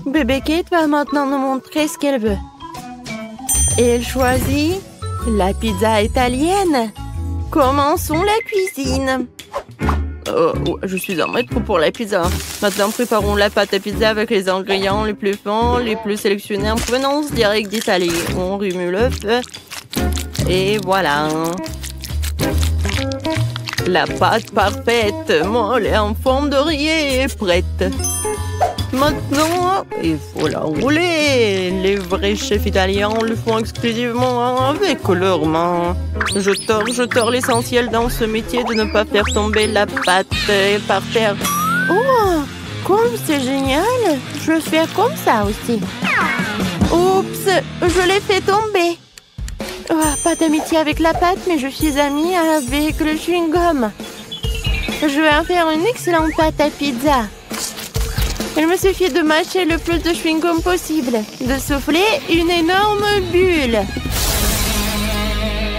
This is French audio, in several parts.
Bébé Kate va maintenant nous montrer ce qu'elle veut. Elle choisit la pizza italienne. Commençons la cuisine. Je suis un maître pour la pizza. Maintenant, préparons la pâte à pizza avec les ingrédients les plus fins, les plus sélectionnés en provenance directe d'Italie. On remue le feu. Et voilà. La pâte parfaite, molle et en forme d'oreiller est prête. Maintenant, il faut la rouler. Les vrais chefs italiens le font exclusivement avec leurs mains. Je tords l'essentiel dans ce métier de ne pas faire tomber la pâte par terre. Oh, comme c'est génial. Je vais faire comme ça aussi. Oups, je l'ai fait tomber. Oh, pas d'amitié avec la pâte, mais je suis amie avec le chewing-gum. Je vais faire une excellente pâte à pizza. Il me suffit de mâcher le plus de chewing-gum possible, de souffler une énorme bulle.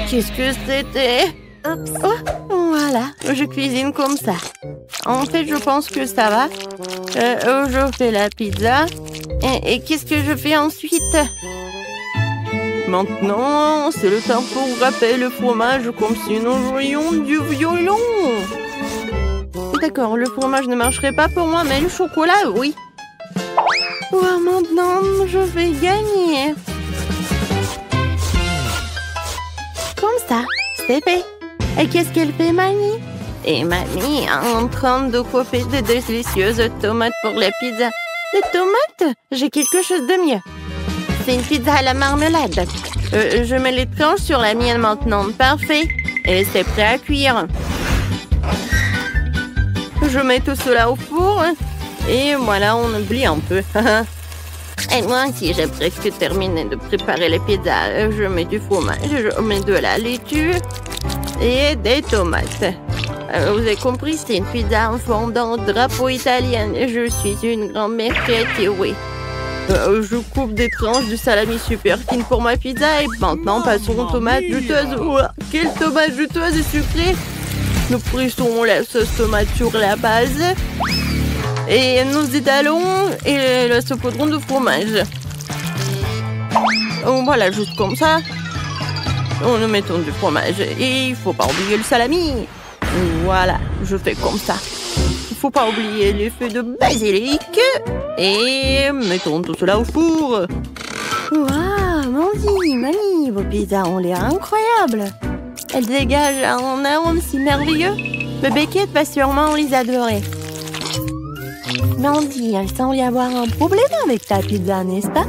Qu'est-ce que c'était? Oh, voilà, je cuisine comme ça. En fait, je pense que ça va. Je fais la pizza. Et qu'est-ce que je fais ensuite? Maintenant, c'est le temps pour râper le fromage comme si nous jouions du violon. D'accord, le fromage ne marcherait pas pour moi, mais le chocolat, oui. Oh, maintenant, je vais gagner. Comme ça, c'est fait. Et qu'est-ce qu'elle fait, Mamie? Et Mamie est en train de couper de délicieuses tomates pour la pizza. Des tomates? J'ai quelque chose de mieux. C'est une pizza à la marmelade. Je mets les tranches sur la mienne maintenant. Parfait. Et c'est prêt à cuire. Je mets tout cela au four. Et voilà, on oublie un peu. Et moi aussi, j'ai presque terminé de préparer les pizzas. Je mets du fromage, je mets de la laitue et des tomates. Vous avez compris, c'est une pizza en forme d'un drapeau italien. Je suis une grand-mère créative, oui. Je coupe des tranches de salami super fine pour ma pizza. Et maintenant, passons aux tomates juteuses. Oh, quelle tomate juteuse et sucrée! Nous pressons la sauce tomate sur la base. Et nous étalons et la saupoudrons de fromage. Voilà, juste comme ça. Nous mettons du fromage. Et il ne faut pas oublier le salami. Voilà, je fais comme ça. Il ne faut pas oublier les feuilles de basilic. Et mettons tout cela au four. Waouh, Mandy, Mamie, vos pizzas ont l'air incroyables. Elles dégagent un arôme si merveilleux. Bébé Kate va sûrement les adorer. Mandy, il semble y avoir un problème avec ta pizza, n'est-ce pas?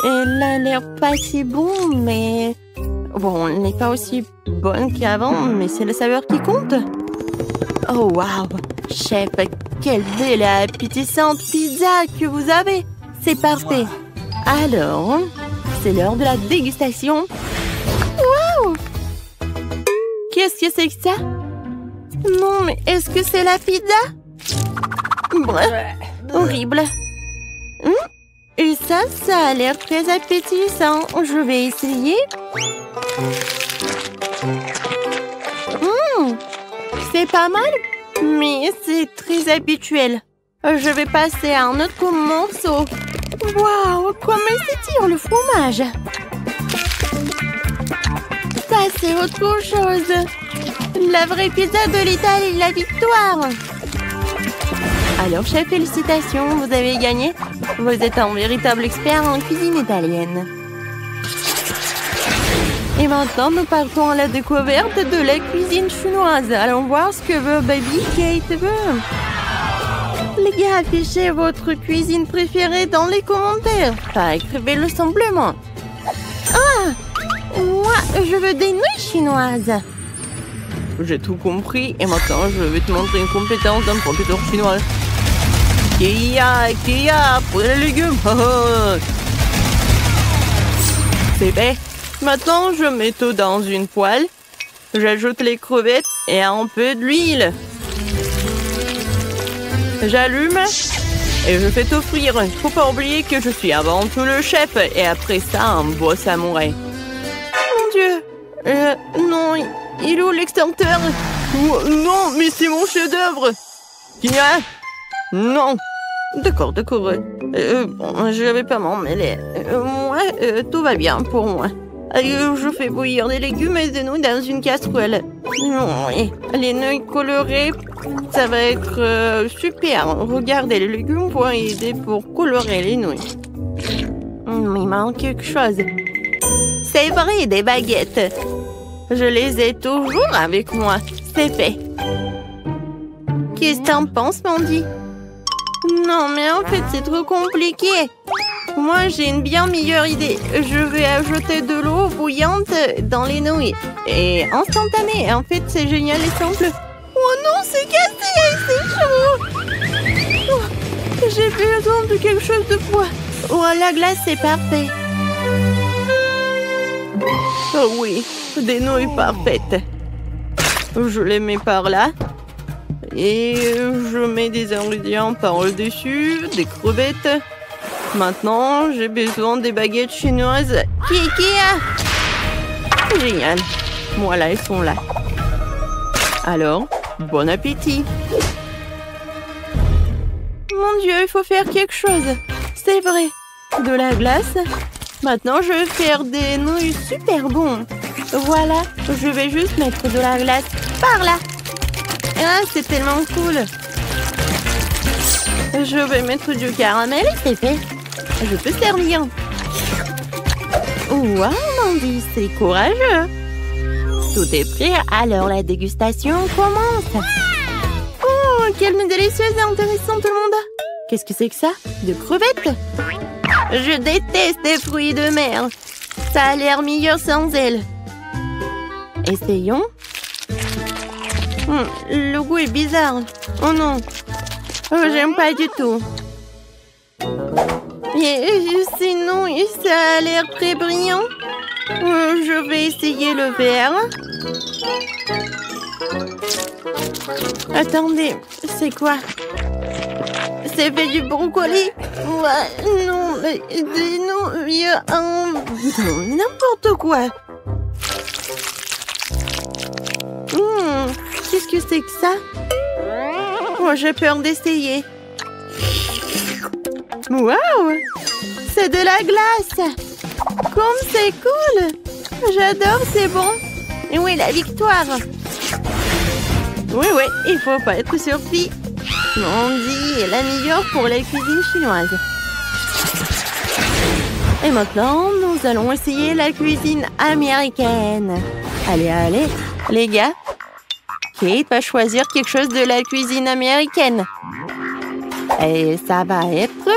Elle a l'air pas si bon, mais... Bon, elle n'est pas aussi bonne qu'avant, mais c'est la saveur qui compte. Oh, waouh! Chef, quelle belle et appétissante pizza que vous avez! C'est parfait! Alors, c'est l'heure de la dégustation. Waouh! Qu'est-ce que c'est que ça? Non, mais est-ce que c'est la pizza? Bref, horrible. Et ça a l'air très appétissant. Je vais essayer. C'est pas mal, mais c'est très habituel. Je vais passer à un autre morceau. Waouh, comme elle s'étire le fromage. Ça, c'est autre chose. La vraie pizza de l'Italie, la victoire. Alors, chef, félicitations, vous avez gagné. Vous êtes un véritable expert en cuisine italienne. Et maintenant, nous partons à la découverte de la cuisine chinoise. Allons voir ce que veut Baby Kate veut. Les gars, affichez votre cuisine préférée dans les commentaires. Enfin, écrivez-le simplement. Ah! Moi, je veux des nouilles chinoises. J'ai tout compris. Et maintenant, je vais te montrer une compétence d'un producteur chinois. Kia, pour les légumes. C'est fait. Maintenant, je mets tout dans une poêle. J'ajoute les crevettes et un peu d'huile. J'allume et je fais tout frire. Il ne faut pas oublier que je suis avant tout le chef et après ça, un beau samouraï. Mon Dieu. Non, il est où l'extincteur? Non, mais c'est mon chef-d'œuvre. Kia? Non. D'accord, d'accord. Bon, je vais pas m'en mêler. Moi, tout va bien pour moi. Je fais bouillir des légumes et des nouilles dans une casserole. Oui, les nouilles colorées, ça va être super. Regardez, les légumes vont aider pour colorer les nouilles. Il manque quelque chose. C'est vrai, des baguettes. Je les ai toujours avec moi. C'est fait. Qu'est-ce que t'en penses, Mandy? Non, mais en fait, c'est trop compliqué. Moi, j'ai une bien meilleure idée. Je vais ajouter de l'eau bouillante dans les nouilles. Et instantané. En fait, c'est génial et simple. Oh non, c'est cassé, c'est chaud. Oh, j'ai besoin de quelque chose de froid. Oh, la glace, c'est parfait. Oh oui, des nouilles parfaites. Je les mets par là. Et je mets des ingrédients par-dessus, des crevettes. Maintenant, j'ai besoin des baguettes chinoises. Qui a? Génial. Voilà, elles sont là. Alors, bon appétit. Mon Dieu, il faut faire quelque chose. C'est vrai. De la glace. Maintenant, je vais faire des nouilles super bons. Voilà, je vais juste mettre de la glace par là. Ah, c'est tellement cool. Je vais mettre du caramel et c'est fait. Je peux servir. Wow, Mandy, c'est courageux. Tout est prêt, alors la dégustation commence. Oh, quelle délicieuse et intéressante tout le monde. Qu'est-ce que c'est que ça? De crevettes? Je déteste les fruits de mer. Ça a l'air meilleur sans elles. Essayons. Le goût est bizarre. Oh non. Oh, j'aime pas du tout. Et sinon, ça a l'air très brillant. Je vais essayer le vert. Attendez, c'est quoi? C'est fait du brocoli? Ouais, non, mais non, il y a un... N'importe quoi. Qu'est-ce que c'est que ça? Oh, j'ai peur d'essayer. Waouh! C'est de la glace! Comme c'est cool! J'adore, c'est bon! Et oui, la victoire! Oui, il faut pas être surpris. Mandy est la meilleure pour la cuisine chinoise. Et maintenant, nous allons essayer la cuisine américaine. Allez, les gars. Kate va choisir quelque chose de la cuisine américaine. Et ça va être...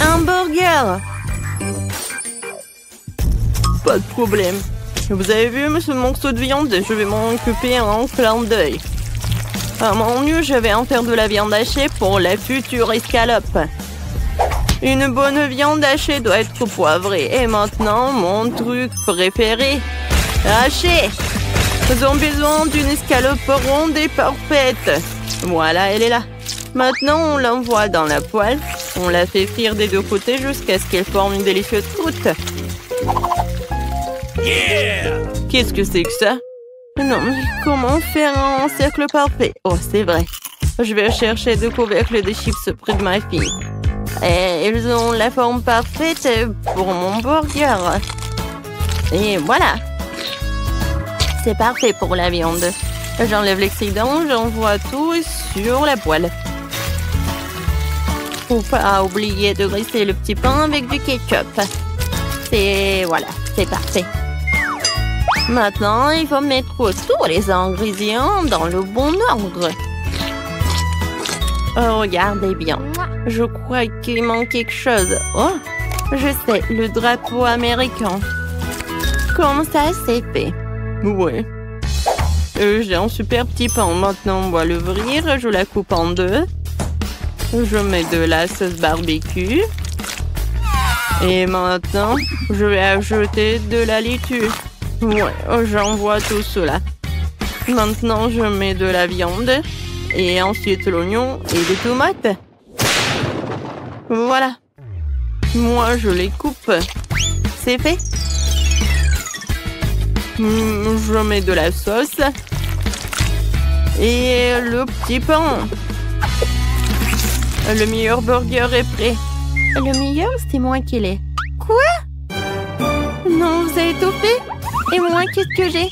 un burger. Pas de problème. Vous avez vu ce morceau de viande? Je vais m'en occuper en clin d'œil. À mon mieux, je vais en faire de la viande hachée pour la future escalope. Une bonne viande hachée doit être poivrée. Et maintenant, mon truc préféré. Haché. Nous avons besoin d'une escalope ronde et parfaite. Voilà, elle est là. Maintenant, on l'envoie dans la poêle. On la fait frire des deux côtés jusqu'à ce qu'elle forme une délicieuse croûte. Yeah! Qu'est-ce que c'est que ça? Non, mais comment faire un cercle parfait? Oh, c'est vrai. Je vais chercher deux couvercles de chips près de ma fille. Et ils ont la forme parfaite pour mon burger. Et voilà. C'est parfait pour la viande. J'enlève l'excédent, j'envoie tout sur la poêle. Faut pas oublier de graisser le petit pain avec du ketchup. Voilà, c'est parfait. Maintenant, il faut mettre tous les ingrédients dans le bon ordre. Oh, regardez bien. Je crois qu'il manque quelque chose. Oh, je sais, le drapeau américain. Comme ça, c'est fait. Ouais. J'ai un super petit pain. Maintenant, on va l'ouvrir. Je la coupe en deux. Je mets de la sauce barbecue. Et maintenant, je vais ajouter de la laitue. Ouais, j'envoie tout cela. Maintenant, je mets de la viande. Et ensuite l'oignon et des tomates. Voilà. Moi, je les coupe. C'est fait. Je mets de la sauce. Et le petit pain. Le meilleur burger est prêt. Le meilleur, c'est moi qui l'ai. Quoi? Non, vous avez tout fait? Et moi, qu'est-ce que j'ai?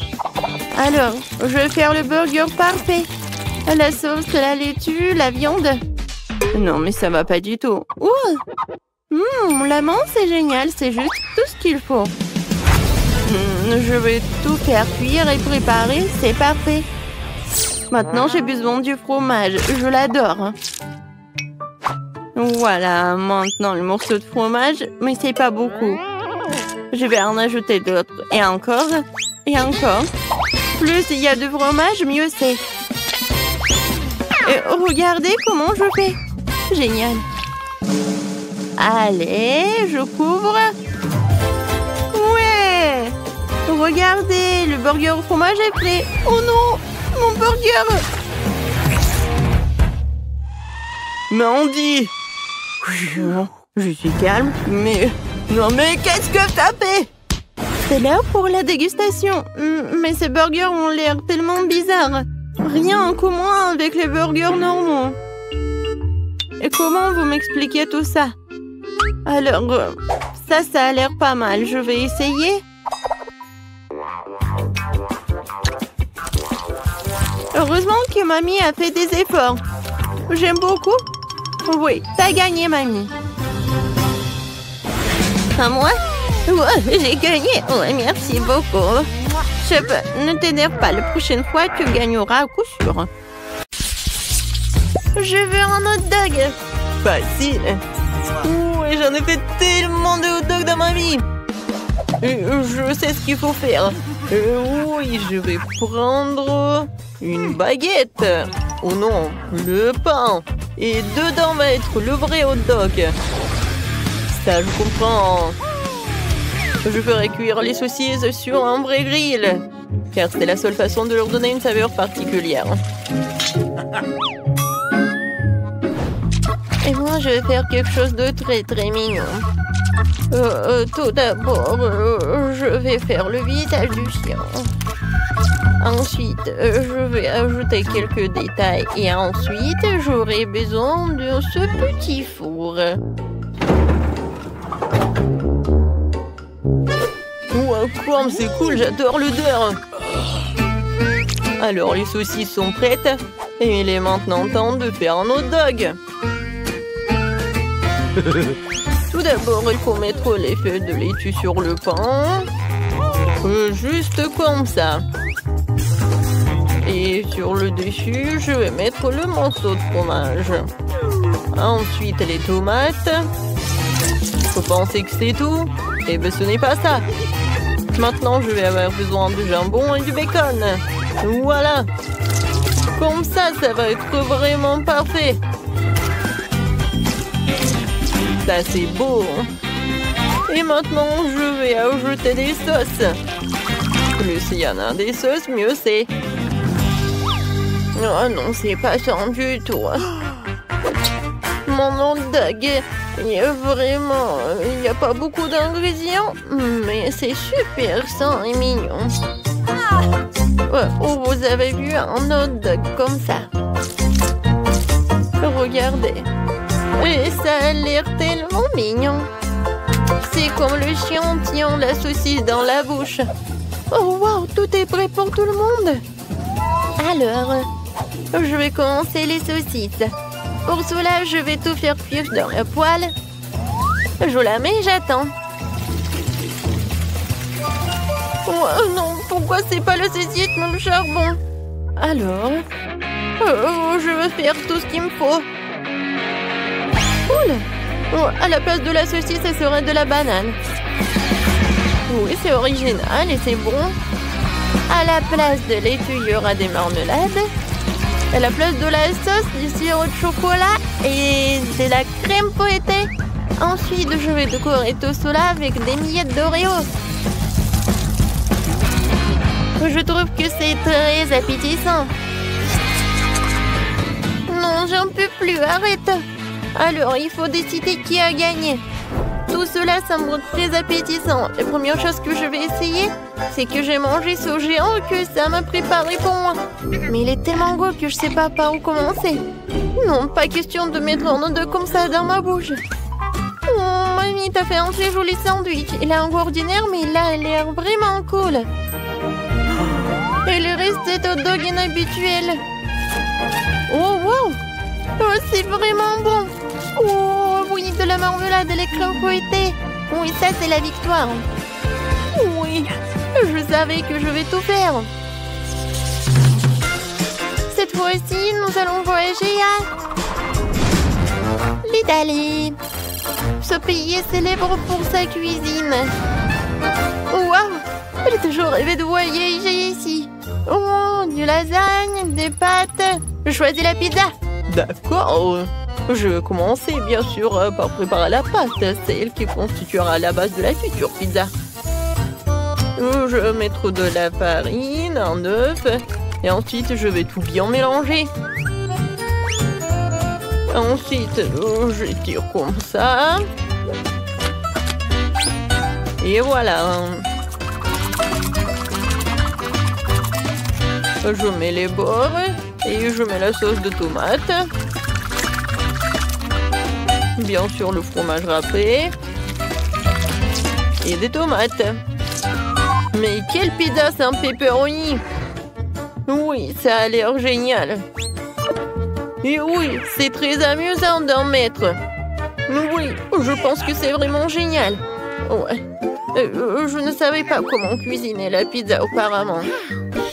Alors, je vais faire le burger parfait. La sauce, la laitue, la viande. Non, mais ça va pas du tout. Ouh! La menthe, c'est génial. C'est juste tout ce qu'il faut. Je vais tout faire cuire et préparer. C'est parfait. Maintenant, j'ai besoin du fromage. Je l'adore. Voilà, maintenant le morceau de fromage, mais c'est pas beaucoup. Je vais en ajouter d'autres. Et encore. Et encore. Plus il y a de fromage, mieux c'est. Et regardez comment je fais. Génial. Allez, je couvre. Ouais. Regardez, le burger au fromage est prêt. Oh non, mon burger. Mandy. Je suis calme, mais... Non mais qu'est-ce que t'as fait? C'est l'heure pour la dégustation. Mais ces burgers ont l'air tellement bizarres. Rien en commun avec les burgers normaux. Et comment vous m'expliquez tout ça? Alors, ça a l'air pas mal. Je vais essayer. Heureusement que mamie a fait des efforts. J'aime beaucoup. Oui, t'as gagné, mamie. À moi? Ouais, j'ai gagné. Ouais, merci beaucoup. Chef, ne t'énerve pas. La prochaine fois, tu gagneras à coup sûr. Je veux un hot dog. Facile. Et j'en ai fait tellement de hot dogs dans ma vie. Je sais ce qu'il faut faire. Oui, je vais prendre une baguette. Oh non, le pain. Et dedans va être le vrai hot dog. Ça, je comprends. Je ferai cuire les saucisses sur un vrai grill. Car c'est la seule façon de leur donner une saveur particulière. Et moi, je vais faire quelque chose de très très mignon. Tout d'abord, je vais faire le visage du chien. Ensuite, je vais ajouter quelques détails. Et ensuite, j'aurai besoin de ce petit four. Wow, quoi, c'est cool, j'adore l'odeur. Alors, les saucisses sont prêtes. Et il est maintenant temps de faire un hot dog. Tout d'abord, il faut mettre les feuilles de laitue sur le pain. Juste comme ça. Et sur le dessus, je vais mettre le morceau de fromage. Ensuite, les tomates. Vous pensez que c'est tout? Eh bien, ce n'est pas ça. Maintenant, je vais avoir besoin de jambon et du bacon. Voilà. Comme ça va être vraiment parfait. Ça, c'est beau. Et maintenant, je vais ajouter des sauces. Plus il y en a des sauces, mieux c'est. Oh non, c'est pas ça du tout. Mon hot dog, il n'y a pas beaucoup d'ingrédients, mais c'est super sain et mignon. Oh, vous avez vu un hot dog comme ça? Regardez. Et ça a l'air tellement mignon. C'est comme le chien tient la saucisse dans la bouche. Oh wow, tout est prêt pour tout le monde. Alors, je vais commencer les saucisses. Pour cela, je vais tout faire cuire dans la poêle. Je la mets et j'attends. Oh non, pourquoi c'est pas le saucisse mais le charbon? Alors, je vais faire tout ce qu'il me faut. Cool. Oh, à la place de la saucisse, ça serait de la banane. Oui, c'est original et c'est bon. À la place de laitue, il y aura des marmelades. À la place de la sauce, du sirop de chocolat et de la crème fouettée. Ensuite, je vais décorer tout cela avec des miettes d'Oreo. Je trouve que c'est très appétissant. Non, j'en peux plus, arrête. Alors, il faut décider qui a gagné. Tout cela semble très appétissant. La première chose que je vais essayer, c'est que j'ai mangé ce géant que Sam a préparé pour moi. Mais il est tellement gros que je sais pas par où commencer. Non, pas question de mettre un deux comme ça dans ma bouche. Oh, mamie, t'as fait un très joli sandwich. Il est un goût ordinaire, mais il a l'air vraiment cool. Et le reste est hot dog inhabituel. Oh, wow! Oh, c'est vraiment bon! Oh, oui, de la marmelade et les crèmes fouettées. Oui, ça, c'est la victoire. Oui, je savais que je vais tout faire. Cette fois-ci, nous allons voyager à l'Italie. Ce pays est célèbre pour sa cuisine. Waouh! J'ai toujours rêvé de voyager ici. Oh, du lasagne, des pâtes. Je choisis la pizza. D'accord. Je vais commencer, bien sûr, par préparer la pâte. C'est elle qui constituera la base de la future pizza. Je vais mettre de la farine, un œuf, et ensuite je vais tout bien mélanger. Ensuite, j'étire comme ça. Et voilà. Je mets les bords et je mets la sauce de tomate. Bien sûr, le fromage râpé. Et des tomates. Mais quelle pizza sans pepperoni! Oui, ça a l'air génial. Et oui, c'est très amusant d'en mettre. Oui, je pense que c'est vraiment génial. Ouais. Je ne savais pas comment cuisiner la pizza auparavant.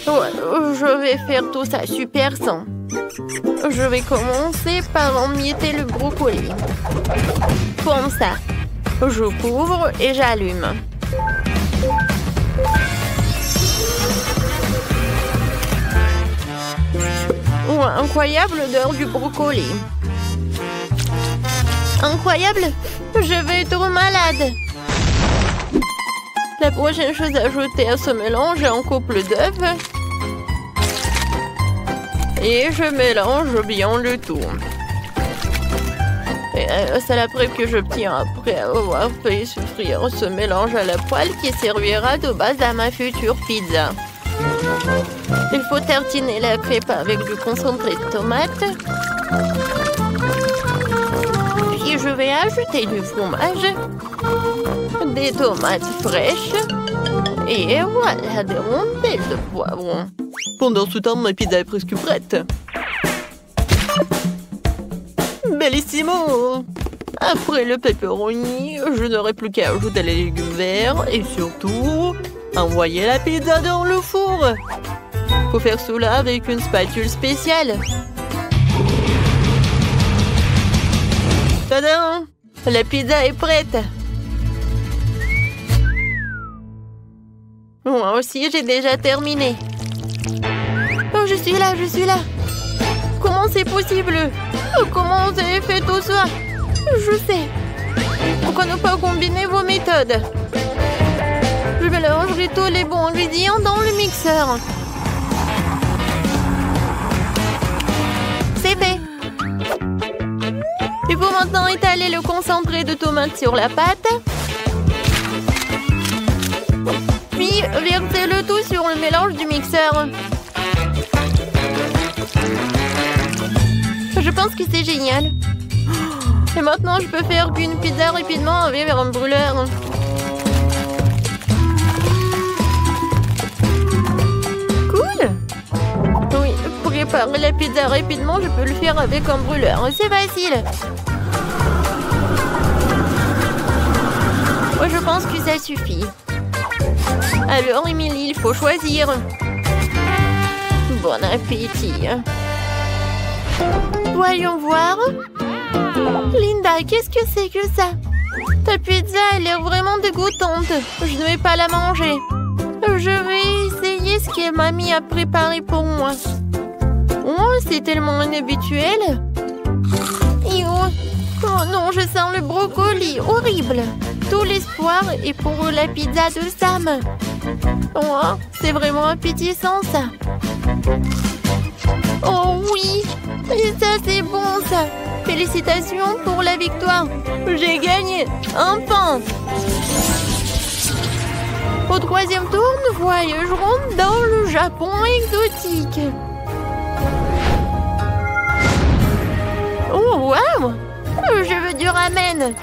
Ouais, je vais faire tout ça super sans. Je vais commencer par emietter le brocoli. Comme ça. Je couvre et j'allume. Oh, incroyable l'odeur du brocoli. Incroyable, je vais être malade. La prochaine chose à ajouter à ce mélange est un couple d'œufs. Et je mélange bien le tout. C'est la preuve que j'obtiens après avoir fait souffrir ce mélange à la poêle qui servira de base à ma future pizza. Il faut tartiner la crêpe avec du concentré de tomate. Puis je vais ajouter du fromage, des tomates fraîches et voilà des rondelles de poivron. Pendant ce temps, ma pizza est presque prête. Bellissimo! Après le pepperoni, je n'aurai plus qu'à ajouter les légumes verts et surtout envoyer la pizza dans le four. Faut faire cela avec une spatule spéciale. Tadam! La pizza est prête. Moi aussi, j'ai déjà terminé. Oh, je suis là, je suis là. Comment c'est possible? Comment vous avez fait tout ça? Je sais. Pourquoi ne pas combiner vos méthodes? Je mélangerai tous les bons ingrédients dans le mixeur. C'est fait. Il faut maintenant étaler le concentré de tomate sur la pâte. Puis verser le tout sur le mélange du mixeur. Je pense que c'est génial. Et maintenant, je peux faire une pizza rapidement avec un brûleur. Cool! Oui, pour préparer la pizza rapidement, je peux le faire avec un brûleur. C'est facile. Moi, je pense que ça suffit. Alors, Émilie, il faut choisir. Bon appétit. Voyons voir. Linda, qu'est-ce que c'est que ça? Ta pizza a l'air vraiment dégoûtante. Je ne vais pas la manger. Je vais essayer ce que mamie a préparé pour moi. Oh, c'est tellement inhabituel. Oh non, je sens le brocoli. Horrible. Tout l'espoir est pour la pizza de Sam. Oh, c'est vraiment appétissant, ça. Oh oui! Et ça, c'est bon, ça! Félicitations pour la victoire! J'ai gagné! Enfin! Au 3e tour, nous voyagerons dans le Japon exotique. Oh, waouh! Je veux du ramen.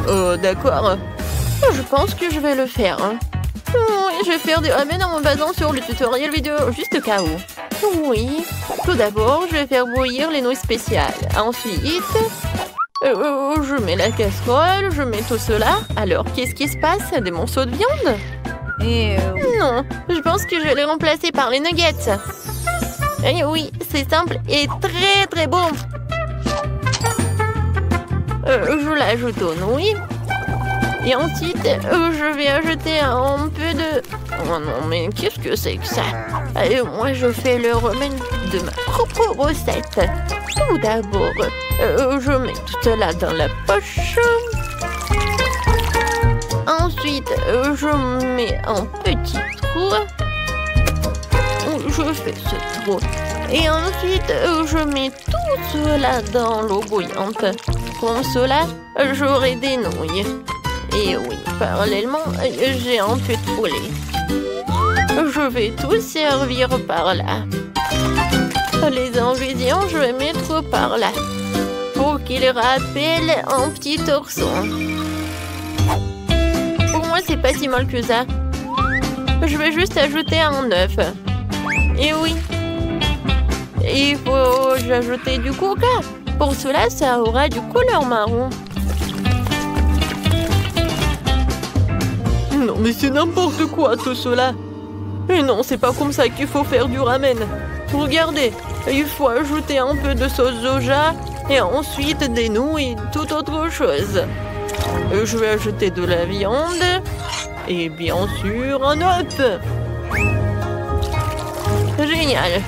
Oh, d'accord. Je pense que je vais le faire. Oui, je vais faire du ramen en me basant sur le tutoriel vidéo, juste au cas où. Oui. Tout d'abord, je vais faire bouillir les nouilles spéciales. Ensuite, je mets la casserole, je mets tout cela. Alors, qu'est-ce qui se passe? Des morceaux de viande? Non, je pense que je vais les remplacer par les nuggets. Et oui, c'est simple et très très bon. Je l'ajoute aux nouilles. Et ensuite, je vais ajouter un peu de... Oh non, mais qu'est-ce que c'est que ça? Allez, moi, je fais le ramen de ma propre recette. Tout d'abord, je mets tout cela dans la poche. Ensuite, je mets un petit trou. Je fais ce trou. Et ensuite, je mets tout cela dans l'eau bouillante. Comme cela, j'aurai des nouilles. Et oui, parallèlement, j'ai un peu de poulet. Je vais tout servir par là. Les ingrédients, je vais mettre par là. Pour qu'ils rappellent un petit ourson. Pour moi, c'est pas si mal que ça. Je vais juste ajouter un œuf. Et oui. Il faut ajouter du coca. Pour cela, ça aura du couleur marron. Non, mais c'est n'importe quoi tout cela. Et non, c'est pas comme ça qu'il faut faire du ramen. Regardez, il faut ajouter un peu de sauce soja et ensuite des nouilles et toute autre chose. Je vais ajouter de la viande et bien sûr un œuf. Génial.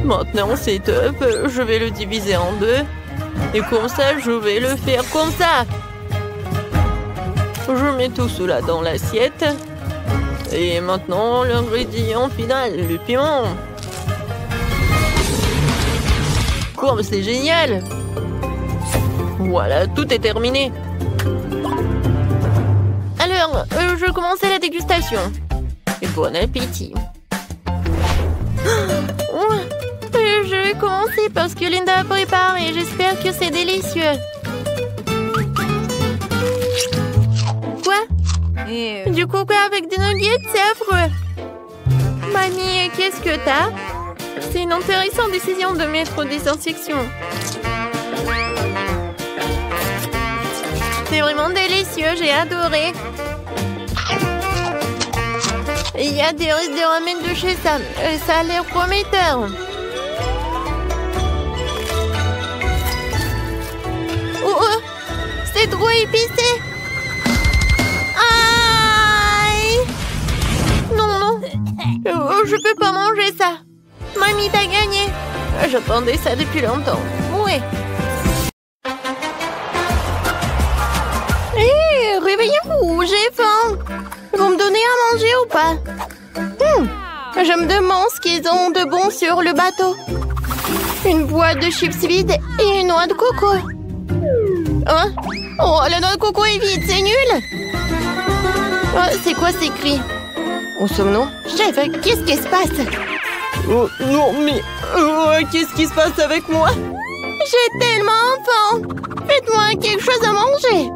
Maintenant, cet œuf, je vais le diviser en deux. Et comme ça, je vais le faire comme ça. Je mets tout cela dans l'assiette. Et maintenant, l'ingrédient final, le piment. Comme c'est génial. Voilà, tout est terminé. Alors, je commence la dégustation. Et bon appétit. Je vais commencer parce que Linda a préparé. J'espère que c'est délicieux. Quoi? Du coca avec des nuggets, c'est affreux. Mamie, qu'est-ce que t'as? C'est une intéressante décision de mettre des injections. C'est vraiment délicieux, j'ai adoré. Il y a des restes de ramen de chez Sam. Ça a l'air prometteur. C'est trop épicé. Aïe! Non. Je peux pas manger ça. Mamie, t'as gagné. J'attendais ça depuis longtemps. Ouais. Hé, réveillez-vous, j'ai faim. Vous me donnez à manger ou pas? Je me demande ce qu'ils ont de bon sur le bateau. Une boîte de chips vides et une noix de coco. Hein? Oh, la noix de coco est vide, c'est nul. Oh, c'est quoi ces cris? Où sommes-nous? Chef, qu'est-ce qui se passe? Oh, non, mais... qu'est-ce qui se passe avec moi? J'ai tellement faim. Faites-moi quelque chose à manger.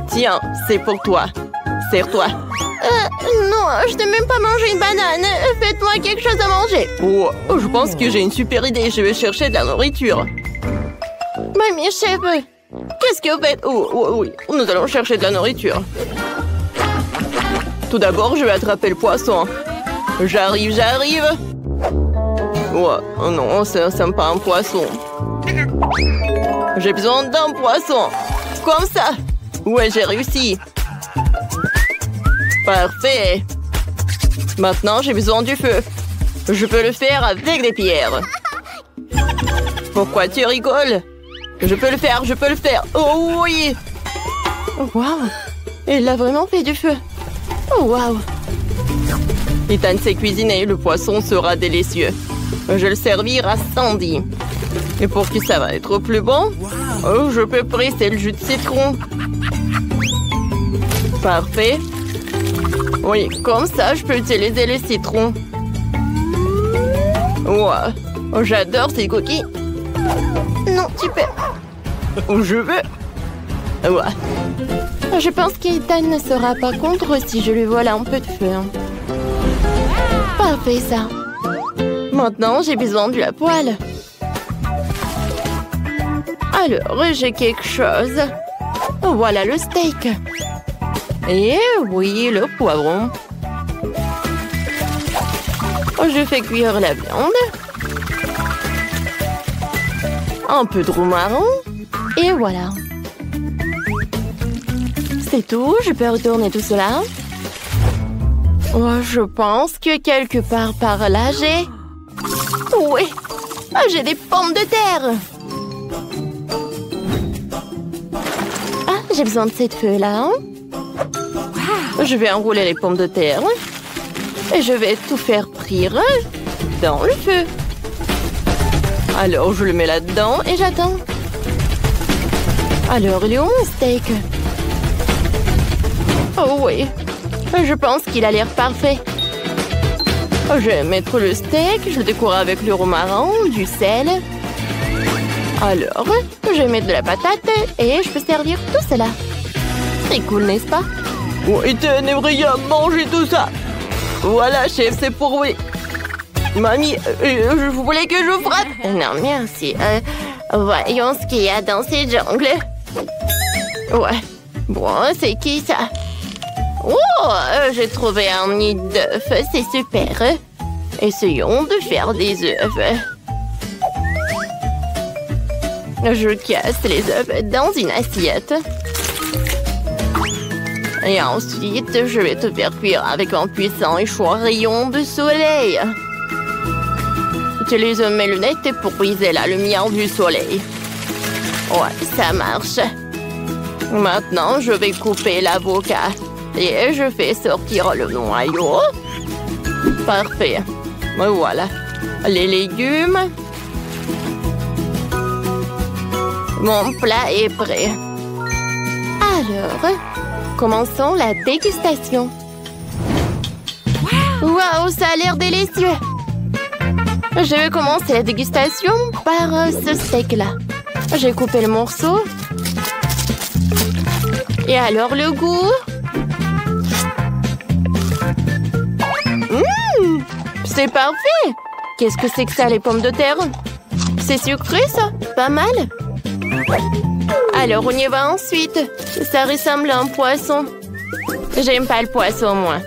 Tiens, c'est pour toi. Serre-toi. Non, je n'ai même pas mangé une banane. Faites-moi quelque chose à manger. Oh, je pense que j'ai une super idée. Je vais chercher de la nourriture. Mamie, chef, qu'est-ce que vous faites? Oh, oui, nous allons chercher de la nourriture. Tout d'abord, je vais attraper le poisson. J'arrive. Oh non, ça n'est pas un poisson. J'ai besoin d'un poisson. Comme ça. Ouais, j'ai réussi. Parfait. Maintenant, j'ai besoin du feu. Je peux le faire avec des pierres. Pourquoi tu rigoles? Je peux le faire. Oh oui. Waouh. Il a vraiment fait du feu. Oh waouh. Ethan sait cuisiner. Le poisson sera délicieux. Je vais le servir à Sandy. Et pour que ça va être plus bon, je peux presser le jus de citron. Parfait. Oui, comme ça, je peux utiliser le citron. Wow, j'adore ces cookies. Non, tu peux. Où je veux. Ouais. Je pense qu'Ethan ne sera pas contre si je lui vole un peu de feu. Parfait, ça. Maintenant, j'ai besoin de la poêle. Alors, j'ai quelque chose. Voilà le steak. Et oui, le poivron. Je fais cuire la viande. Un peu de romarin. Et voilà. C'est tout, je peux retourner tout cela. Je pense que quelque part par là, j'ai... Oui, j'ai des pommes de terre. J'ai besoin de cette feuille-là. Je vais enrouler les pommes de terre. Et je vais tout faire frire dans le feu. Alors, je le mets là-dedans et j'attends. Alors, il est où mon steak? Oh oui, je pense qu'il a l'air parfait. Je vais mettre le steak, je le décore avec le romarin, du sel. Alors, je vais mettre de la patate et je peux servir tout cela. C'est cool, n'est-ce pas? Oui, t'aimerais bien manger tout ça. Voilà, chef, c'est pour vous. Mamie, je voulais que je frappe. Non, merci. Voyons ce qu'il y a dans ces jungles. Ouais. Bon, c'est qui ça? Oh, j'ai trouvé un nid d'œufs, c'est super. Essayons de faire des œufs. Je casse les œufs dans une assiette. Et ensuite, je vais tout faire cuire avec un puissant et chaud rayon de soleil. J'utilise mes lunettes pour briser la lumière du soleil. Ouais, ça marche. Maintenant, je vais couper l'avocat. Et je fais sortir le noyau. Parfait. Voilà. Les légumes. Mon plat est prêt. Alors, commençons la dégustation. Waouh, ça a l'air délicieux. Je vais commencer la dégustation par ce steak-là. J'ai coupé le morceau. Et alors, le goût? C'est parfait! Qu'est-ce que c'est que ça, les pommes de terre? C'est sucré, ça? Pas mal? Alors, on y va ensuite. Ça ressemble à un poisson. J'aime pas le poisson, moi.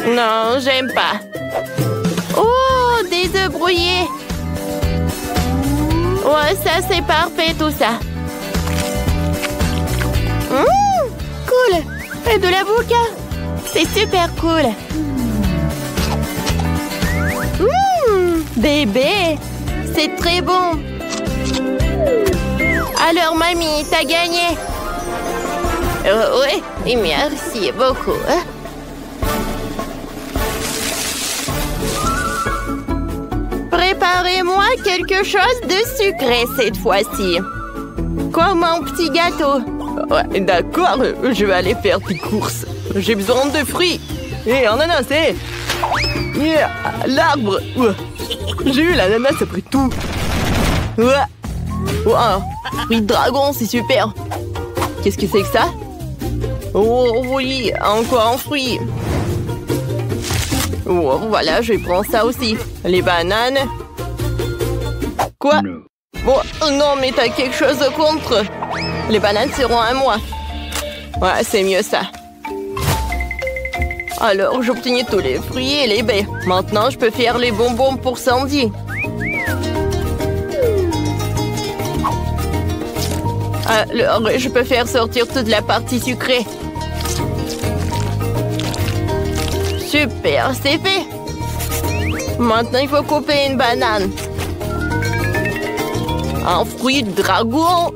Non, j'aime pas. Oh, des œufs brouillés! Ouais, ça, c'est parfait, tout ça. Cool! Et de l'avocat! C'est super cool! Bébé! C'est très bon! Alors, mamie, t'as gagné! Oui, et merci beaucoup. Préparez-moi quelque chose de sucré cette fois-ci. Comme un petit gâteau. Ouais, d'accord, je vais aller faire des courses. J'ai besoin de fruits. Et ananas, l'arbre. J'ai eu l'ananas après tout. Wow, fruit de dragon, c'est super. Qu'est-ce que c'est que ça? Oh oui, encore un fruit. Oh, voilà, je prends ça aussi. Les bananes. Quoi? Bon, non, mais t'as quelque chose contre. Les bananes seront à moi. Ouais, c'est mieux ça. Alors, j'obtiens tous les fruits et les baies. Maintenant, je peux faire les bonbons pour Sandy. Alors, je peux faire sortir toute la partie sucrée. Super, c'est fait. Maintenant, il faut couper une banane. Un fruit de dragon.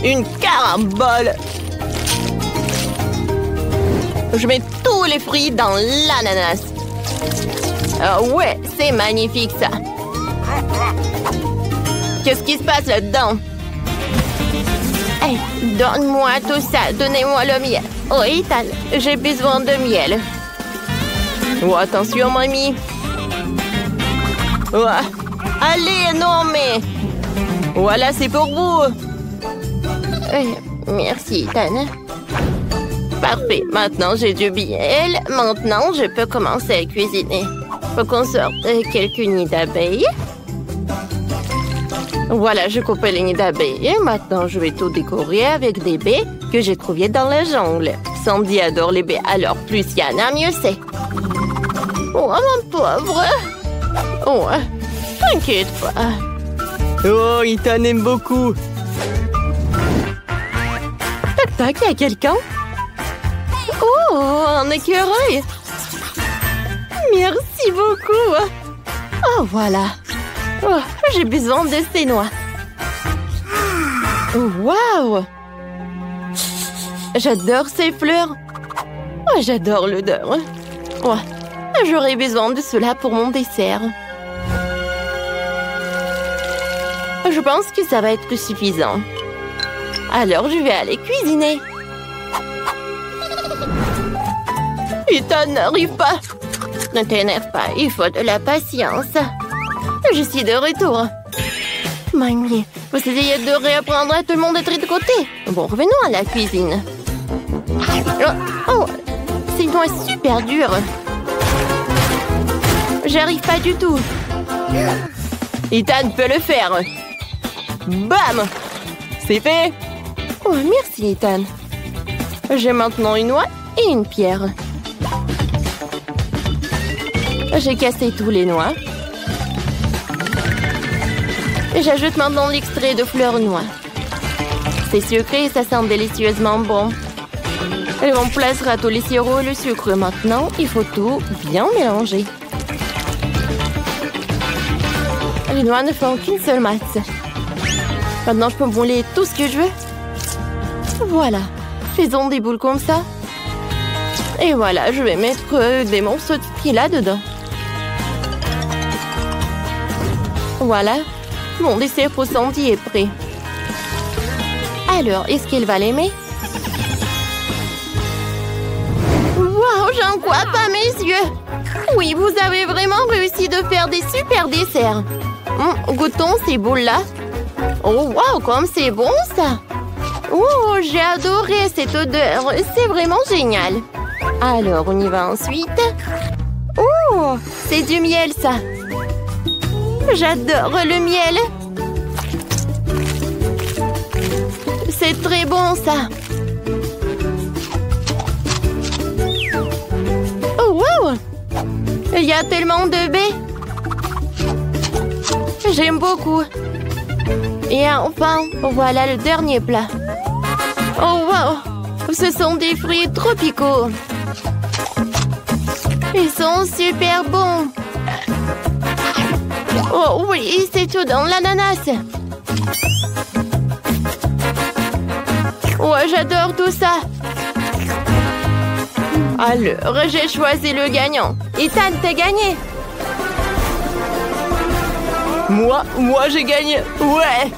Une carambole. Je mets tous les fruits dans l'ananas. Ah ouais, c'est magnifique ça. Qu'est-ce qui se passe là-dedans? Hey, donne-moi tout ça, donnez-moi le miel. Oh, Ethan, j'ai besoin de miel. Oh, attention, mamie. Oh, allez, non mais... Voilà, c'est pour vous. Merci, Ethan. Parfait, maintenant j'ai du miel. Maintenant, je peux commencer à cuisiner. Faut qu'on sorte quelques nids d'abeilles. Voilà, je coupe les nids d'abeilles. Et maintenant, je vais tout décorer avec des baies que j'ai trouvées dans la jungle. Sandy adore les baies, alors plus il y en a, mieux c'est. Oh, mon pauvre. Oh, t'inquiète pas. Oh, Ethan aime beaucoup. Tac, tac, il y a quelqu'un? Oh, un écureuil. Merci beaucoup. Oh, voilà. Oh, j'ai besoin de ces noix. Oh, waouh! J'adore ces fleurs. Oh, j'adore l'odeur. Oh, j'aurais besoin de cela pour mon dessert. Je pense que ça va être suffisant. Alors, je vais aller cuisiner. Ethan n'arrive pas. Ne t'énerve pas, il faut de la patience. Je suis de retour. Mamie, vous essayez de réapprendre à tout le monde d'être de côté. Bon, revenons à la cuisine. Oh, c'est une noix super dure. J'arrive pas du tout. Ethan peut le faire. Bam! C'est fait. Oh, merci, Ethan. J'ai maintenant une noix et une pierre. J'ai cassé tous les noix. J'ajoute maintenant l'extrait de fleurs noix. C'est sucré et ça sent délicieusement bon. Et on placera tous les sirops et le sucre. Maintenant, il faut tout bien mélanger. Les noix ne font qu'une seule masse. Maintenant, je peux mouler tout ce que je veux. Voilà. Faisons des boules comme ça. Et voilà, je vais mettre des morceaux de fruits là-dedans. Voilà. Mon dessert pour Sandy est prêt. Alors, est-ce qu'il va l'aimer? Waouh, j'en crois pas mes yeux! Oui, vous avez vraiment réussi de faire des super desserts. Goûtons ces boules-là. Oh, waouh, comme c'est bon ça! Oh, j'ai adoré cette odeur. C'est vraiment génial. Alors, on y va ensuite. Oh, c'est du miel ça. J'adore le miel. C'est très bon, ça. Oh, wow! Il y a tellement de baies. J'aime beaucoup. Et enfin, voilà le dernier plat. Oh, wow! Ce sont des fruits tropicaux. Ils sont super bons. Oh oui, c'est tout dans l'ananas. Oh, j'adore tout ça. Alors, j'ai choisi le gagnant. Ethan, t'as gagné. Moi, j'ai gagné. Ouais.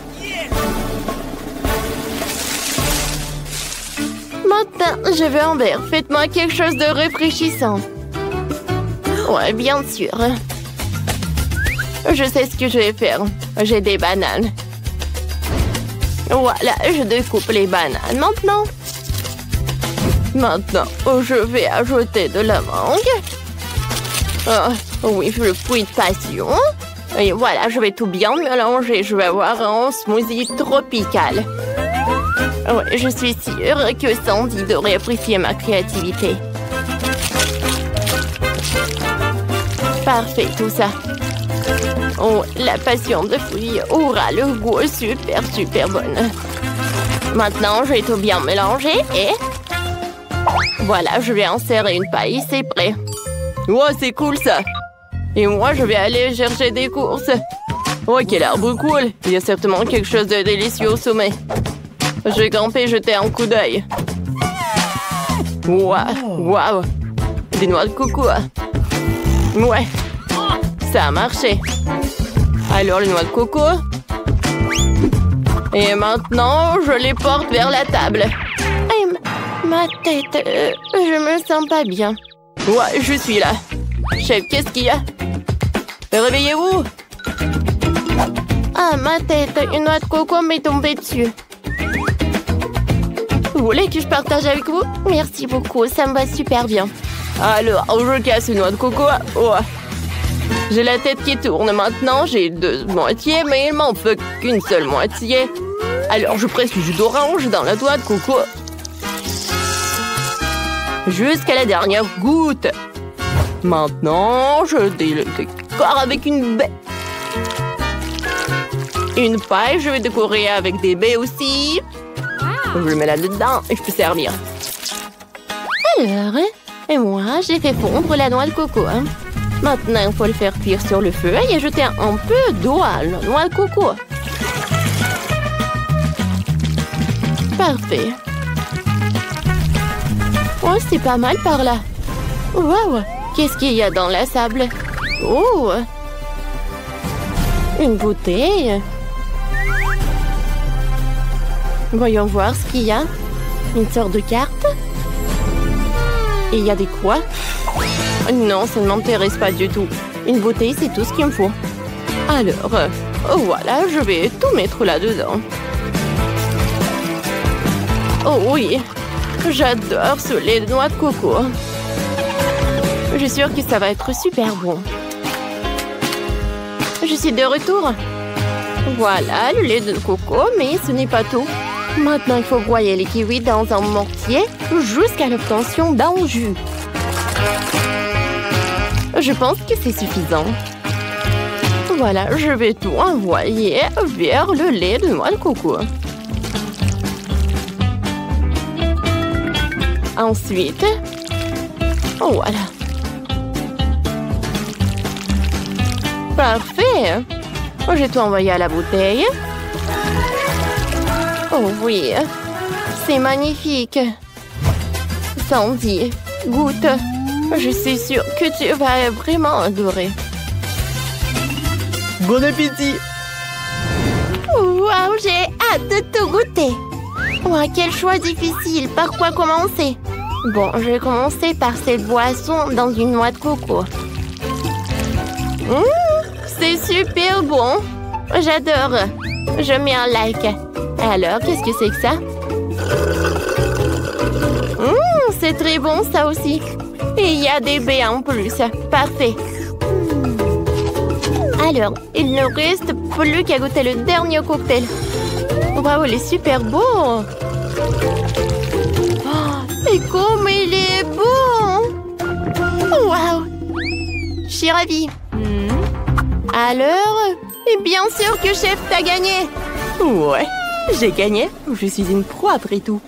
Maintenant, je veux un verre. Faites-moi quelque chose de rafraîchissant. Ouais, bien sûr. Je sais ce que je vais faire. J'ai des bananes. Voilà, je découpe les bananes maintenant. Maintenant, je vais ajouter de la mangue. Oui, le fruit de passion. Et voilà, je vais tout bien mélanger. Je vais avoir un smoothie tropical. Oui, je suis sûre que Sandy devrait apprécier ma créativité. Parfait, tout ça. Oh, la passion de fruits aura le goût super bonne. Maintenant, je vais tout bien mélanger et... Voilà, je vais insérer une paille, c'est prêt. Oh, c'est cool ça. Et moi, je vais aller chercher des courses. Oh, quel arbre cool. Il y a certainement quelque chose de délicieux au sommet. Je vais grimper et jeter un coup d'œil. Waouh. Des noix de coco. Ouais, ça a marché. Alors, les noix de coco. Et maintenant, je les porte vers la table. Ma tête, je me sens pas bien. Ouais, je suis là. Chef, qu'est-ce qu'il y a? Réveillez-vous. Ah, ma tête, une noix de coco m'est tombée dessus. Vous voulez que je partage avec vous? Merci beaucoup, ça me va super bien. Alors, je casse une noix de coco. Ouais. J'ai la tête qui tourne maintenant. J'ai 2 moitiés, mais il m'en faut qu'une seule moitié. Alors, je presse du jus d'orange dans la noix de coco. Jusqu'à la dernière goutte. Maintenant, je décore avec une baie. Une paille, je vais décorer avec des baies aussi. Je le mets là-dedans et je peux servir. Alors, et moi, j'ai fait fondre la noix de coco. Maintenant, il faut le faire cuire sur le feu et ajouter un peu d'eau à la noix de coco. Parfait. Oh, c'est pas mal par là. Waouh! Qu'est-ce qu'il y a dans la sable? Oh! Une bouteille. Voyons voir ce qu'il y a. Une sorte de carte. Et il y a des quoi? Non, ça ne m'intéresse pas du tout. Une bouteille, c'est tout ce qu'il me faut. Alors, voilà, je vais tout mettre là-dedans. Oh oui, j'adore ce lait de noix de coco. Je suis sûre que ça va être super bon. Je suis de retour. Voilà, le lait de coco, mais ce n'est pas tout. Maintenant, il faut broyer les kiwis dans un mortier jusqu'à l'obtention d'un jus. Je pense que c'est suffisant. Voilà, je vais tout envoyer vers le lait de noix de coco. Ensuite, voilà. Parfait. J'ai tout envoyé à la bouteille. Oh oui, c'est magnifique. Sandy, goûte. Je suis sûre que tu vas vraiment adorer. Bon appétit! Waouh, j'ai hâte de tout goûter. Wow, quel choix difficile. Par quoi commencer? Bon, je vais commencer par cette boisson dans une noix de coco. C'est super bon. J'adore. Je mets un like. Alors, qu'est-ce que c'est que ça? C'est très bon, ça aussi. Et il y a des baies en plus. Parfait. Alors, il ne reste plus qu'à goûter le dernier cocktail. Waouh, il est super beau. Oh, et comme il est bon. Waouh. Je suis ravie. Alors, et bien sûr que chef, t'as gagné. Ouais, j'ai gagné. Je suis une pro après tout.